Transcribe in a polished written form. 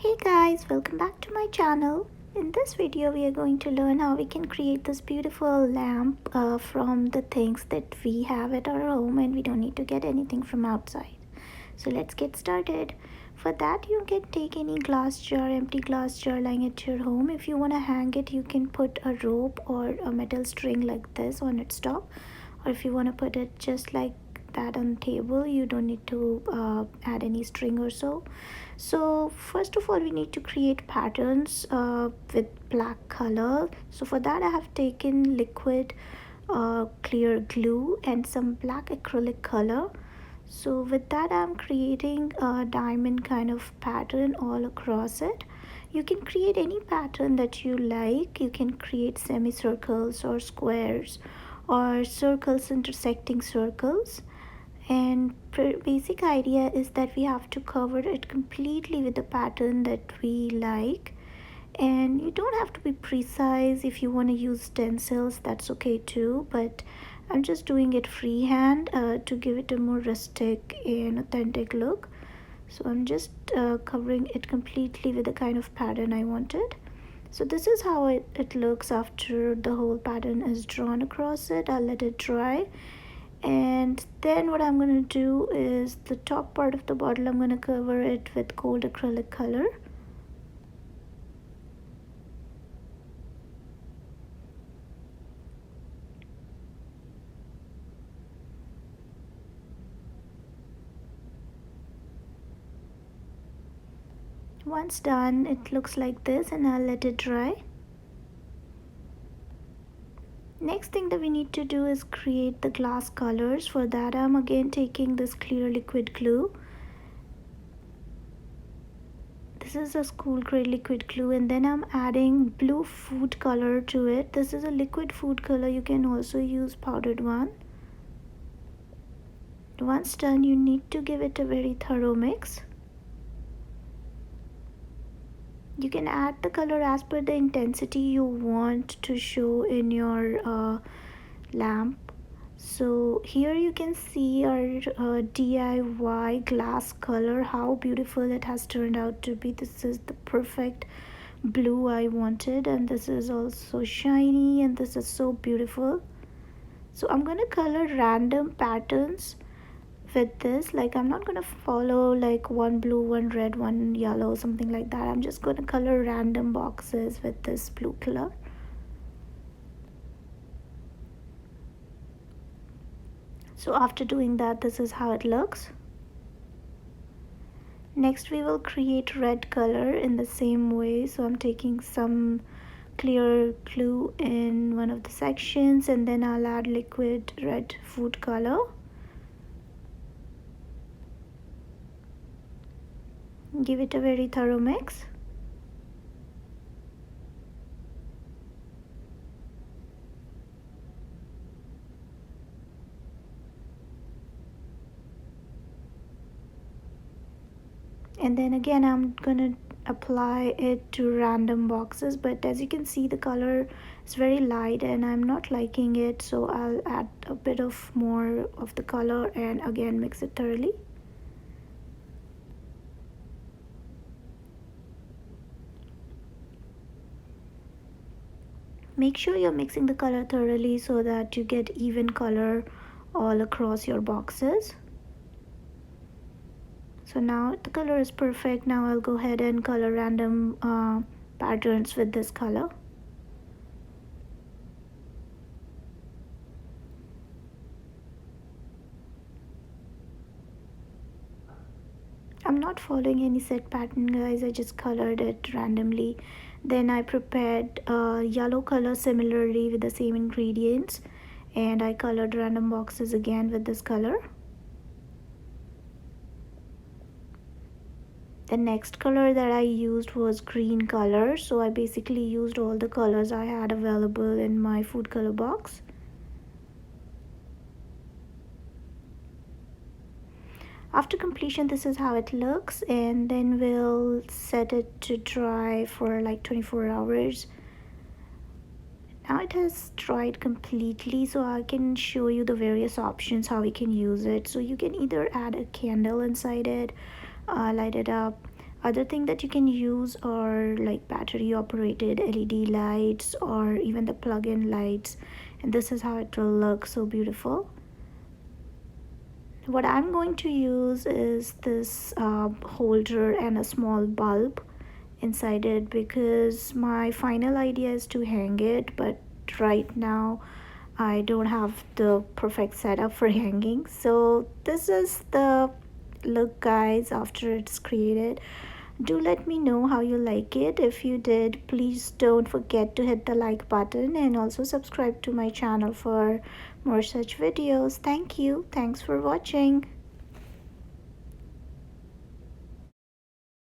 Hey guys, welcome back to my channel. In this video we are going to learn how we can create this beautiful lamp from the things that we have at our home, and we don't need to get anything from outside. So let's get started. For that you can take any glass jar, empty glass jar lying at your home. If you want to hang it, you can put a rope or a metal string like this on its top, or if you want to put it just like that on the table, you don't need to add any string or so. So first of all we need to create patterns with black color. So for that I have taken liquid clear glue and some black acrylic color. So with that I'm creating a diamond kind of pattern all across it. You can create any pattern that you like. You can create semicircles or squares or circles intersecting circles, and basic idea is that we have to cover it completely with the pattern that we like. And you don't have to be precise. If you want to use stencils, that's okay too, but I'm just doing it freehand to give it a more rustic and authentic look. So I'm just covering it completely with the kind of pattern I wanted. So this is how it looks after the whole pattern is drawn across it. I'll let it dry, and then what I'm going to do is the top part of the bottle, I'm going to cover it with gold acrylic color. Once done, it looks like this, and I'll let it dry. Next thing that we need to do is create the glass colors. For that I'm again taking this clear liquid glue. This is a school grade liquid glue, and then I'm adding blue food color to it. This is a liquid food color. You can also use powdered one. Once done, you need to give it a very thorough mix. You can add the color as per the intensity you want to show in your lamp. So here you can see our DIY glass color, how beautiful it has turned out to be. This is the perfect blue I wanted, and this is also shiny, and this is so beautiful. So I'm going to color random patterns with this. Like, I'm not going to follow like one blue, one red, one yellow, something like that. I'm just going to color random boxes with this blue color. So after doing that, this is how it looks. Next we will create red color in the same way. So I'm taking some clear glue in one of the sections, and then I'll add liquid red food color. Give it a very thorough mix. And then again I'm gonna apply it to random boxes, but as you can see the color is very light and I'm not liking it, so I'll add a bit of more of the color and again mix it thoroughly. Make sure you're mixing the color thoroughly so that you get even color all across your boxes. So now the color is perfect. Now I'll go ahead and color random patterns with this color. I'm not following any set pattern, guys. I just colored it randomly. Then I prepared yellow color similarly with the same ingredients, and I colored random boxes again with this color. The next color that I used was green color, so I basically used all the colors I had available in my food color box. After completion, this is how it looks, and then we'll set it to dry for like 24 hours. Now it has dried completely, so I can show you the various options how we can use it. So you can either add a candle inside it, light it up. Other thing that you can use are like battery operated LED lights or even the plug-in lights, and this is how it will look so beautiful. What I'm going to use is this holder and a small bulb inside it, because my final idea is to hang it, but right now I don't have the perfect setup for hanging. So this is the look, guys, after it's created. Do let me know how you like it. If you did, please don't forget to hit the like button and also subscribe to my channel for more such videos. Thank you. Thanks for watching.